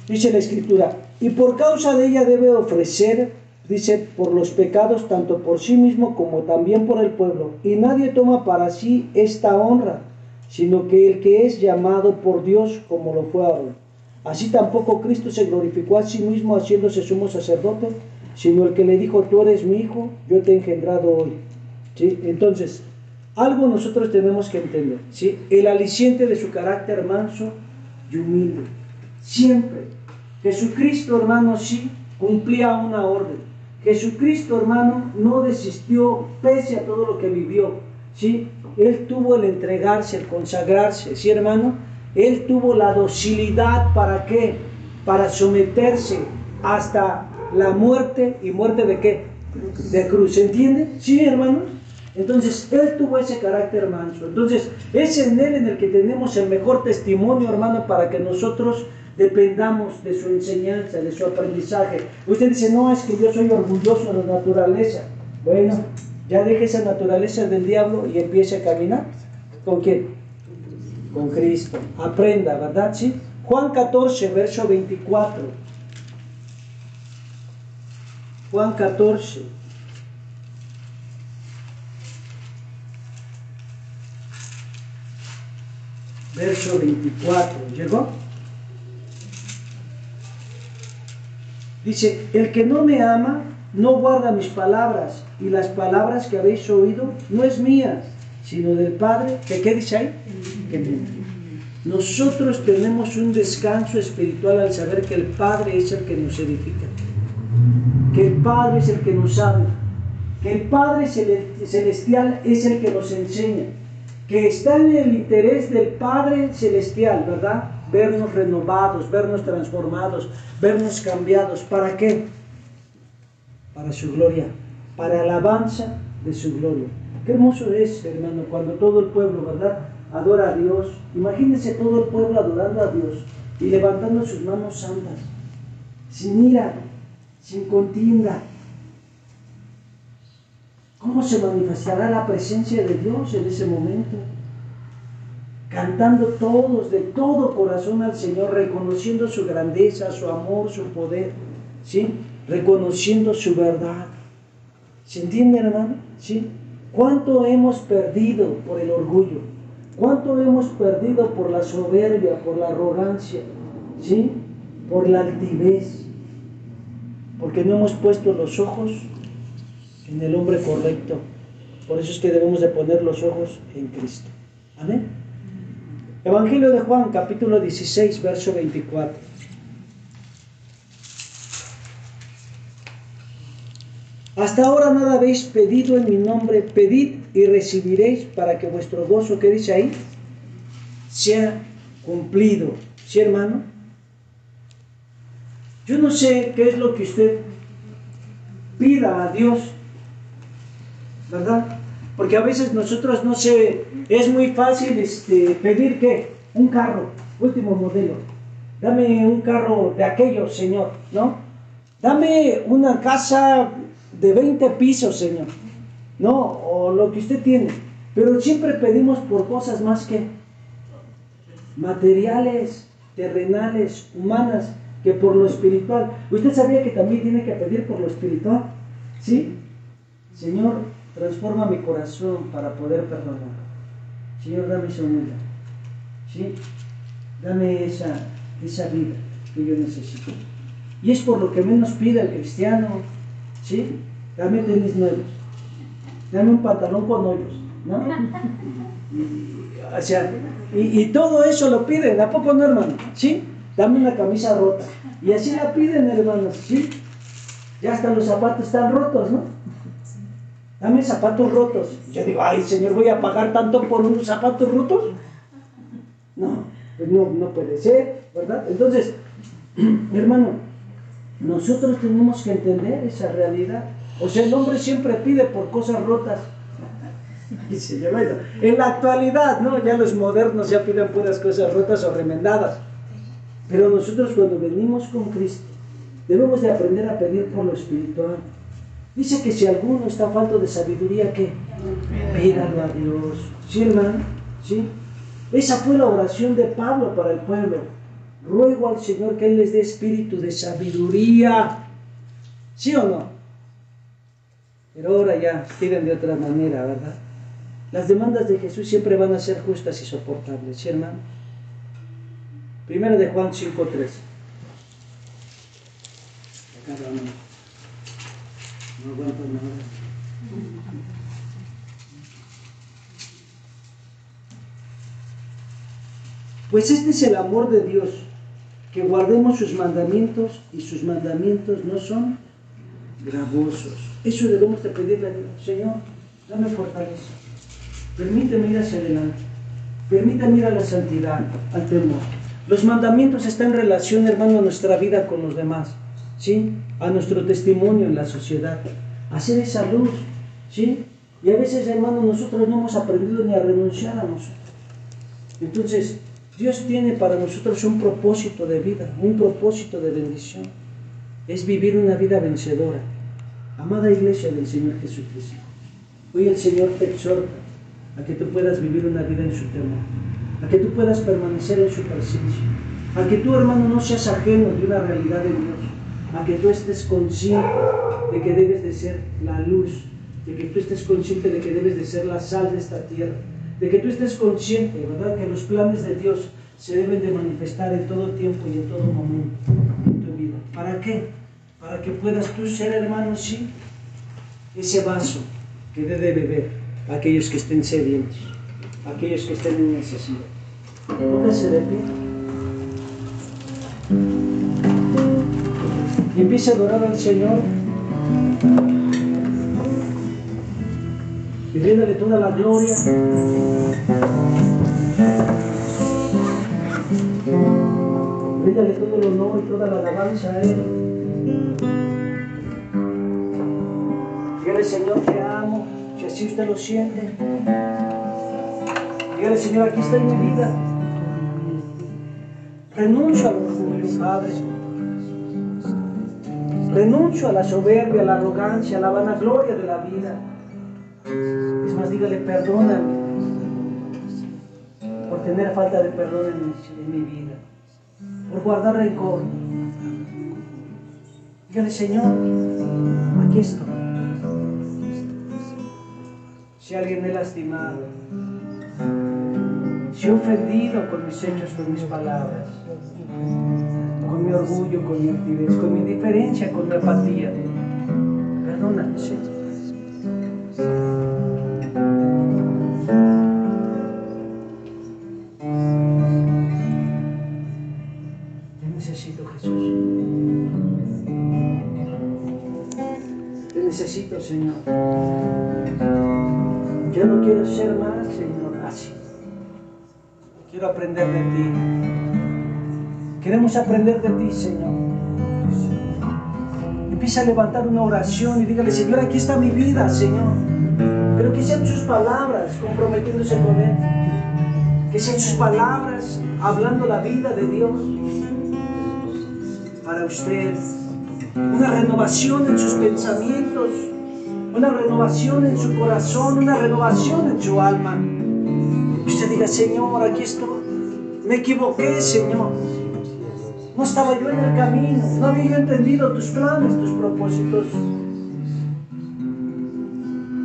Dice la Escritura, y por causa de ella debe ofrecer, dice, por los pecados, tanto por sí mismo como también por el pueblo. Y nadie toma para sí esta honra, sino que el que es llamado por Dios, como lo fue Aarón. Así tampoco Cristo se glorificó a sí mismo haciéndose sumo sacerdote, sino el que le dijo, tú eres mi hijo, yo te he engendrado hoy. ¿Sí? Entonces, algo nosotros tenemos que entender, ¿sí? El aliciente de su carácter manso y humilde. Siempre. Jesucristo, hermano, sí cumplía una orden. Jesucristo, hermano, no desistió pese a todo lo que vivió, ¿sí? Él tuvo el entregarse, el consagrarse, ¿sí, hermano? Él tuvo la docilidad, ¿para qué? Para someterse hasta la muerte. ¿Y muerte de qué? De cruz, ¿se entiende? ¿Sí, hermanos? Entonces, Él tuvo ese carácter manso. Entonces, es en Él en el que tenemos el mejor testimonio, hermano, para que nosotros dependamos de su enseñanza, de su aprendizaje. Usted dice, no, es que yo soy orgulloso de la naturaleza. Bueno, ya deje esa naturaleza del diablo y empiece a caminar. ¿Con quién? Con Cristo. Aprenda, ¿verdad? ¿Sí? Juan 14, verso 24. Juan 14. Verso 24. ¿Llegó? Dice, el que no me ama, no guarda mis palabras, y las palabras que habéis oído no es mías, sino del Padre, que ¿qué dice ahí? Que me envió. Nosotros tenemos un descanso espiritual al saber que el Padre es el que nos edifica, que el Padre es el que nos habla, que el Padre celestial es el que nos enseña, que está en el interés del Padre celestial, ¿verdad? vernos renovados, vernos transformados, vernos cambiados. ¿Para qué? Para su gloria, para alabanza de su gloria. Qué hermoso es, hermano, cuando todo el pueblo, ¿verdad?, adora a Dios. Imagínense todo el pueblo adorando a Dios y levantando sus manos santas, sin ira, sin contienda. ¿Cómo se manifestará la presencia de Dios en ese momento? Cantando todos de todo corazón al Señor, reconociendo su grandeza, su amor, su poder, ¿sí? Reconociendo su verdad. ¿Se entiende, hermano? ¿Sí? ¿Cuánto hemos perdido por el orgullo? ¿Cuánto hemos perdido por la soberbia, por la arrogancia? ¿Sí? Por la altivez. Porque no hemos puesto los ojos en el hombre correcto. Por eso es que debemos de poner los ojos en Cristo. Amén. Evangelio de Juan, capítulo 16, verso 24. Hasta ahora nada habéis pedido en mi nombre, pedid y recibiréis para que vuestro gozo, ¿qué dice ahí?, sea cumplido. ¿Sí, hermano? Yo no sé qué es lo que usted pida a Dios, ¿verdad? Porque a veces nosotros, no sé, es muy fácil pedir, ¿qué? Un carro, último modelo. Dame un carro de aquellos, Señor, ¿no? Dame una casa de 20 pisos, Señor, ¿no? O lo que usted tiene. Pero siempre pedimos por cosas más que materiales, terrenales, humanas, que por lo espiritual. ¿Usted sabía que también tiene que pedir por lo espiritual? ¿Sí? Señor, transforma mi corazón para poder perdonar. Señor, dame esa humildad. ¿Sí? Dame esa vida que yo necesito. Y es por lo que menos pide el cristiano. ¿Sí? Dame tenis nuevos. Dame un pantalón con hoyos, ¿no? Y todo eso lo piden, ¿a poco no, hermano? ¿Sí? Dame una camisa rota. Y así la piden, hermanos, ¿sí? Ya hasta los zapatos están rotos, ¿no? Dame zapatos rotos. Yo digo, ay, Señor, ¿voy a pagar tanto por unos zapatos rotos? No, pues no puede ser, ¿verdad? Entonces, hermano, nosotros tenemos que entender esa realidad. O sea, el hombre siempre pide por cosas rotas. En la actualidad, ¿no? Ya los modernos ya piden puras cosas rotas o remendadas. Pero nosotros cuando venimos con Cristo, debemos de aprender a pedir por lo espiritual. Dice que si alguno está falto de sabiduría, ¿qué? Pídalo a Dios. ¿Sí, hermano? ¿Sí? Esa fue la oración de Pablo para el pueblo. Ruego al Señor que Él les dé espíritu de sabiduría. ¿Sí o no? Pero ahora ya piden de otra manera, ¿verdad? Las demandas de Jesús siempre van a ser justas y soportables. ¿Sí, hermano? Primero de Juan 5:3. No aguanto nada. Pues este es el amor de Dios, que guardemos sus mandamientos, y sus mandamientos no son gravosos. Eso debemos de pedirle a Dios. Señor, dame fortaleza. Permíteme ir hacia adelante. Permítame ir a la santidad, al temor. Los mandamientos están en relación, hermano, a nuestra vida con los demás, ¿sí? A nuestro testimonio en la sociedad, a hacer esa luz, ¿sí? Y a veces, hermano, nosotros no hemos aprendido ni a renunciar a nosotros. Entonces, Dios tiene para nosotros un propósito de vida, un propósito de bendición. Es vivir una vida vencedora. Amada iglesia del Señor Jesucristo, hoy el Señor te exhorta a que tú puedas vivir una vida en su temor, a que tú puedas permanecer en su presencia, a que tú, hermano, no seas ajeno de una realidad de Dios, a que tú estés consciente de que debes de ser la luz, de que tú estés consciente de que debes de ser la sal de esta tierra, de que tú estés consciente, ¿verdad?, que los planes de Dios se deben de manifestar en todo tiempo y en todo momento en tu vida. ¿Para qué? Para que puedas tú ser, hermano, sí, ese vaso que debe beber a aquellos que estén sedientos, a aquellos que estén en necesidad. Póngase de pie y empiece a adorar al Señor, pidiéndole toda la gloria. Bríndale todo el honor y toda la alabanza a Él. Dígale, Señor, te amo, si así usted lo siente. Dígale, Señor, aquí está en mi vida. Renuncio al orgullo, Padre. Renuncio a la soberbia, a la arrogancia, a la vanagloria de la vida. Es más, dígale, perdóname por tener falta de perdón en mi vida, por guardar rencor. Dígale, Señor, aquí estoy. Si alguien me ha lastimado, si he ofendido con mis hechos, con mis palabras, con mi orgullo, con mi altivez, con mi indiferencia, con mi apatía, perdóname, Señor. Te necesito, Jesús. Te necesito, Señor. Yo no quiero ser más, Señor, así. Quiero aprender de ti. Queremos aprender de ti, Señor. Empieza a levantar una oración y dígale, Señor, aquí está mi vida, Señor. Pero que sean sus palabras comprometiéndose con Él. Que sean sus palabras hablando la vida de Dios para usted. Una renovación en sus pensamientos, una renovación en su corazón, una renovación en su alma. Usted diga, Señor, aquí estoy. Me equivoqué, Señor. No estaba yo en el camino, no había yo entendido tus planes, tus propósitos.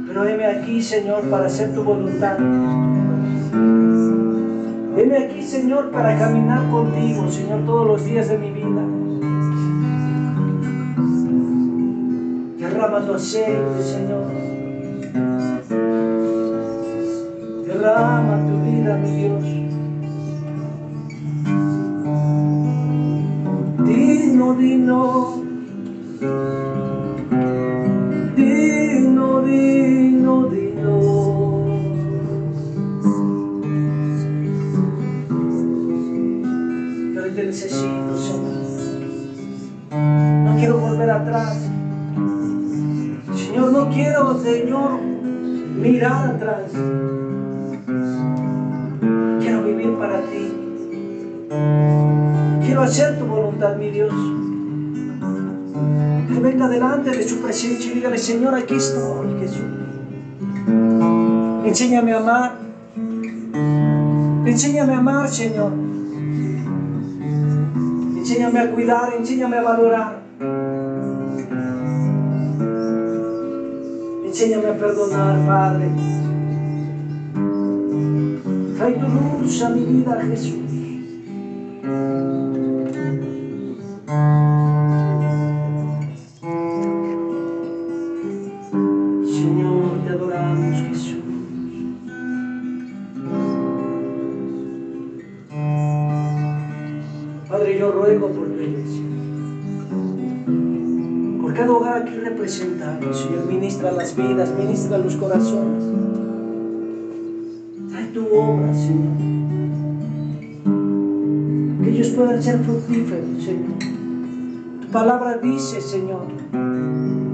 Pero heme aquí, Señor, para hacer tu voluntad. Heme aquí, Señor, para caminar contigo, Señor, todos los días de mi vida. Derrama tu aceite, Señor. Derrama tu vida, mi Dios. Digno, digno, digno, digno, digno. Pero te necesito, Señor. No quiero volver atrás. Señor, no quiero, Señor, mirar atrás. Quiero vivir para ti. Quiero hacer tu voluntad, mi Dios. Que venga delante de su presencia y dígale, Señor, aquí estoy, Jesús. Enséñame a amar. Enséñame a amar, Señor. Enséñame a cuidar, enséñame a valorar. Enséñame a perdonar, Padre. Trae tu luz a mi vida, Jesús. Señor, te adoramos, Jesús. Padre, yo ruego por tu iglesia, por cada hogar aquí representado. Señor, ministra las vidas, ministra los corazones. Trae tu obra, Señor. Que ellos puedan ser fructíferos, Señor. Tu palabra dice, Señor,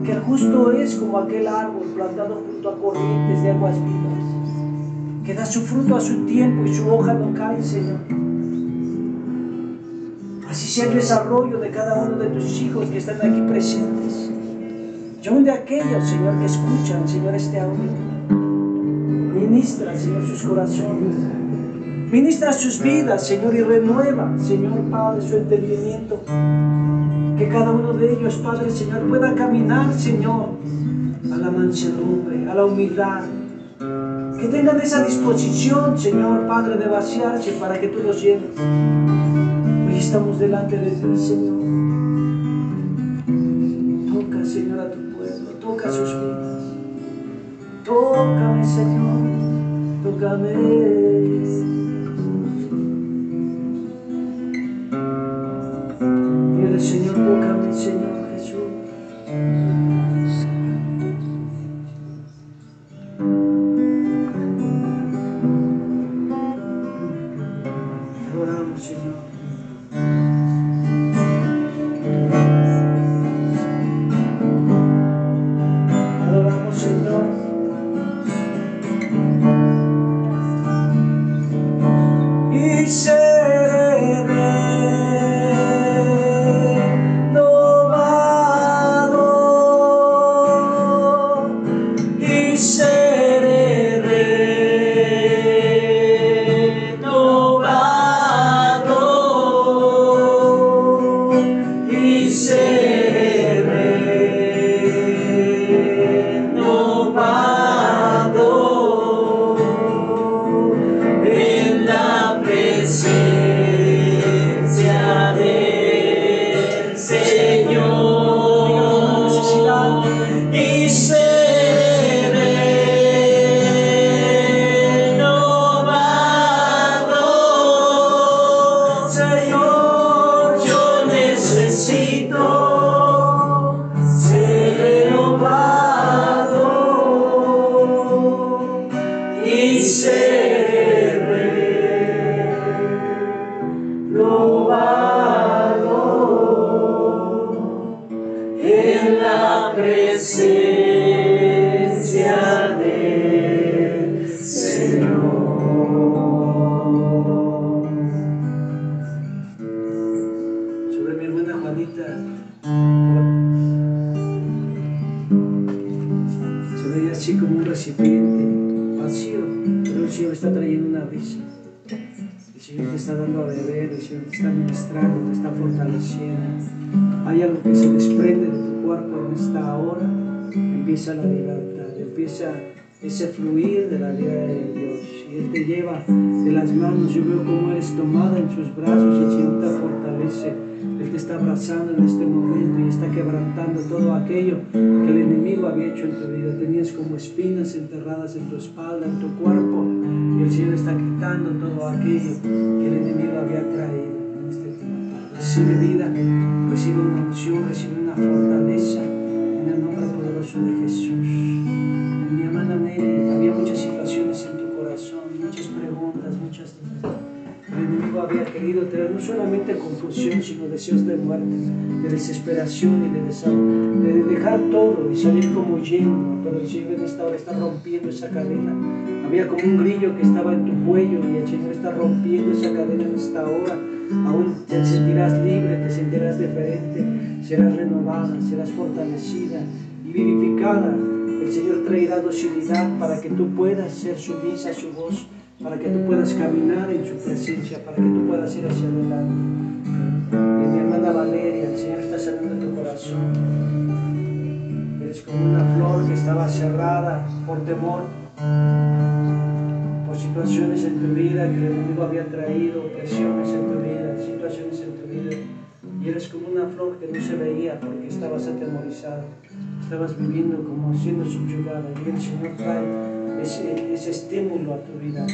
que el justo es como aquel árbol plantado junto a corrientes de aguas vivas, que da su fruto a su tiempo y su hoja no cae, Señor. Así sea el desarrollo de cada uno de tus hijos que están aquí presentes, y aún de aquellos, Señor, que escuchan, Señor, este audio. Ministra, Señor, sus corazones. Ministra sus vidas, Señor, y renueva, Señor, Padre, su entendimiento. Que cada uno de ellos, Padre, Señor, pueda caminar, Señor, a la mansedumbre, a la humildad. Que tengan esa disposición, Señor, Padre, de vaciarse para que tú los llenes. Hoy estamos delante de ti, Señor. Toca, Señor, a tu pueblo, toca sus vidas. Tócame, Señor, tócame. Señor, tócame, Señor Jesús. Te adoramos, Señor. presencia del Señor. Sobre mi hermana Juanita, se veía así como un recipiente vacío, pero el Señor está trayendo una brisa. El Señor te está dando a beber, el Señor te está ministrando, te está fortaleciendo. Hay algo que se desprende de tu cuerpo en esta hora. Empieza la libertad, empieza ese fluir de la vida de Dios. Y Él te lleva de las manos. Yo veo cómo eres tomada en sus brazos y el Señor te fortalece. Él te está abrazando en este momento y está quebrantando todo aquello que el enemigo había hecho en tu vida. Tenías como espinas enterradas en tu espalda, en tu cuerpo, y el Señor está quitando todo aquello que el enemigo había traído en este tiempo. Recibe vida, recibe una unción, recibe una fortaleza en el nombre poderoso de Jesús. Mi hermana Nelly, había muchas situaciones en tu corazón, muchas preguntas, muchas dudas. El enemigo había querido tener no solamente confusión, sino deseos de muerte, de desesperación y de dejar todo y salir como huyendo. Pero el Señor en esta hora está rompiendo esa cadena. Había como un grillo que estaba en tu cuello y el Señor está rompiendo esa cadena en esta hora. Aún te sentirás libre, te sentirás diferente, serás renovada, serás fortalecida y vivificada. El Señor traerá docilidad para que tú puedas ser sumisa a su voz, para que tú puedas caminar en su presencia, para que tú puedas ir hacia adelante. Y mi hermana Valeria, el Señor está sanando tu corazón. Eres como una flor que estaba cerrada por temor, por situaciones en tu vida que el enemigo había traído, presiones en tu vida, situaciones en tu vida. Y eres como una flor que no se veía porque estabas atemorizada, estabas viviendo como siendo subyugada. Y el Señor trae ese estímulo a tu vida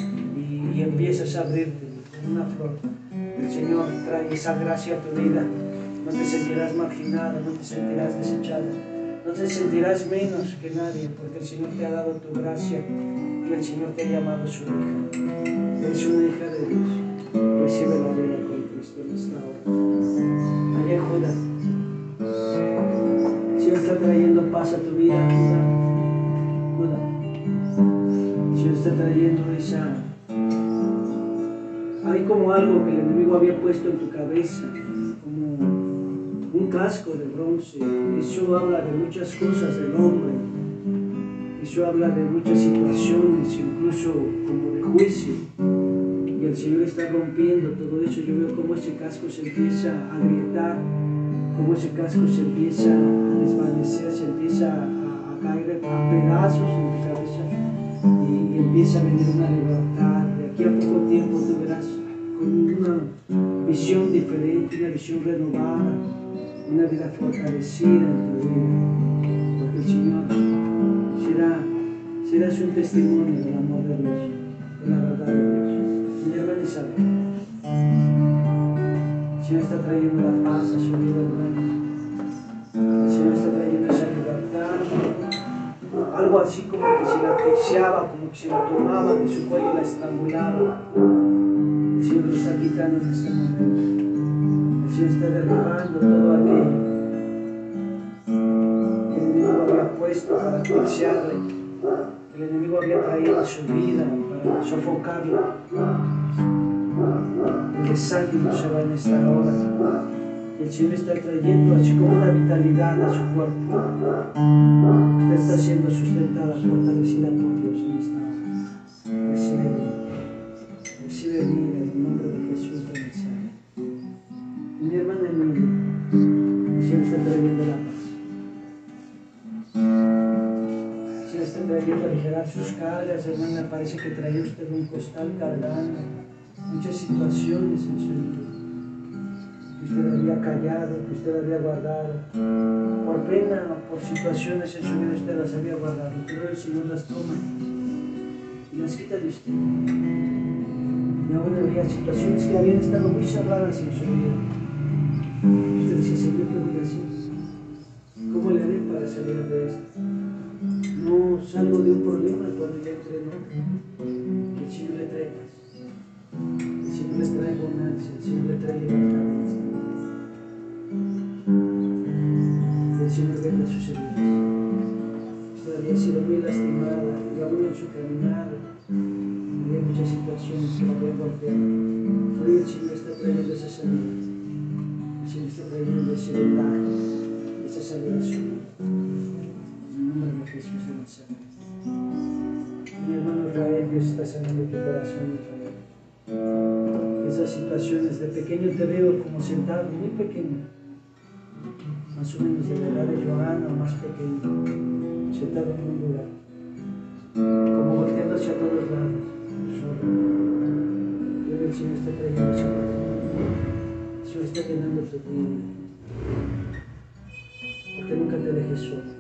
y empiezas a abrirte como una flor. El Señor trae esa gracia a tu vida. No te sentirás marginada, no te sentirás desechada, no te sentirás menos que nadie, porque el Señor te ha dado tu gracia y el Señor te ha llamado su hija. Eres una hija de Dios. Recibe la vida con Cristo en esta hora. Allá Judá, el Señor está trayendo paz a tu vida, Judá. El Señor está trayendo esa... Hay como algo que el enemigo había puesto en tu cabeza, como un casco de bronce. Eso habla de muchas cosas del hombre. Eso habla de muchas situaciones, incluso como de juicio. Y el Señor está rompiendo todo eso. Yo veo cómo ese casco se empieza a agrietar, cómo ese casco se empieza a desvanecer, se empieza a caer a pedazos en tu cabeza y empieza a venir una libertad. De aquí a poco tiempo tú verás con una visión diferente, una visión renovada, una vida fortalecida en tu vida, porque el Señor serás un testimonio del amor de Dios, de la verdad de Dios. Mi hermana Isabel, el Señor está trayendo la paz a su vida, hermano. El Señor está trayendo esa libertad, algo así como que se la asfixiaba, como que se la tomaba de su cuello y la estrangulaba. El Señor lo está quitando en este momento. El Señor está derribando todo aquello que el enemigo había puesto para asfixiarle, que el enemigo había traído a su vida para sofocarlo. El desánimo se va en esta hora. El Señor está trayendo así como una vitalidad a su cuerpo. Usted está siendo sustentada, fortalecida por Dios en esta hora. Recibe vida. Recibe vida en el nombre de Jesús de Nazaret. Mi hermana Emilia, el Señor está trayendo la paz. El Señor está trayendo a aligerar sus cargas. Hermana, parece que trae usted un costal cargando muchas situaciones en su vida que usted había callado, que usted había guardado. Por pena o por situaciones en su vida usted las había guardado, pero el Señor las toma y las quita de usted. Y aún había situaciones que habían estado muy cerradas en su vida. Usted decía, Señor, ¿qué voy a hacer? ¿Cómo le haré para salir de esto? No salgo de un problema cuando ya entré en otro. El Señor le trae paz. El Señor le trae bonanza. El Señor le trae libertad. El Señor venga a sus heridas. había sido muy lastimada y aún en su caminar había muchas situaciones que la habían golpeado. Hoy el Señor está trayendo esa sanidad. El Señor está trayendo ese vendaje, esa salvación. En el nombre de Jesús de Nazaret. Mi hermano Israel, Dios está sanando tu corazón, Israel. Esas situaciones de pequeño te veo como sentado, muy pequeño, más o menos de la edad de Johanna o más pequeño, sentado en un lugar, como volteando hacia todos lados, solo. Pero el Señor está trayendo esa oportunidad. El Señor está llenando tu vida, porque nunca te dejes solo.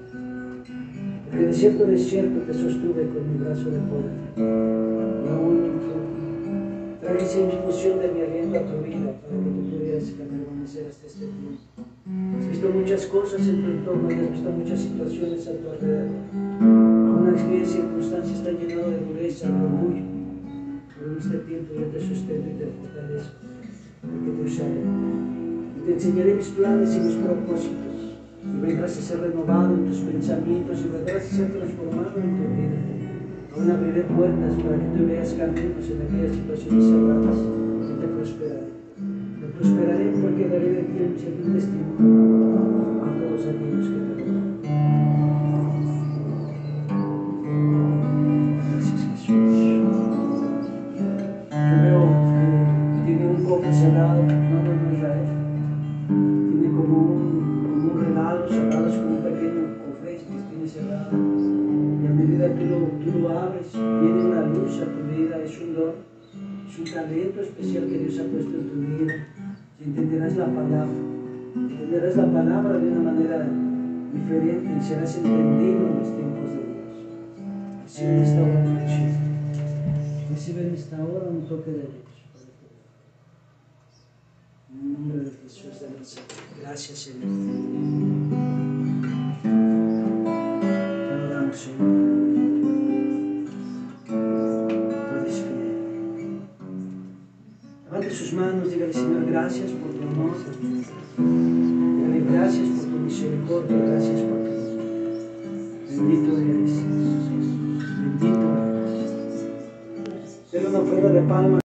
Porque de cierto te sostuve con mi brazo de poder. Y aún traje esa infusión de mi aliento a tu vida para que tú pudieras permanecer hasta este tiempo. Has visto muchas cosas en tu entorno y has visto muchas situaciones a tu alrededor. Una experiencia y circunstancia está llenado de dureza, de orgullo. Pero en este tiempo yo te sustento y te fortalezco, porque te usaré. Y te enseñaré mis planes y mis propósitos. Y vendrás a ser renovado en tus pensamientos y vendrás a ser transformado en tu vida. Aún abriré puertas para que tú veas caminos en aquellas situaciones cerradas y te prosperaré. Te prosperaré porque daré de ti un testimonio a todos aquellos que te rodean. Gracias, Jesús. Yo veo que tiene un cofre cerrado, no Israel. Tiene como un regalo cerrado, es como un pequeño cofre que tiene cerrado. Y a medida que tú lo abres, viene una luz a tu vida, es un don, es un talento especial que Dios ha puesto en tu vida. Y entenderás la palabra de una manera diferente y serás entendido en los tiempos de Dios. Recibe en esta hora un hechizo. Recibe en esta hora un toque de Dios. En el nombre de Jesús de Nazaret. Gracias, Señor. Te adoramos, Señor. Tú eres fiel. Levante sus manos, dígale, Señor, gracias por tu amor. Dígale, gracias por tu misericordia, gracias por tu amor. Bendito eres. Bendito eres. Denle una ofrenda de palmas.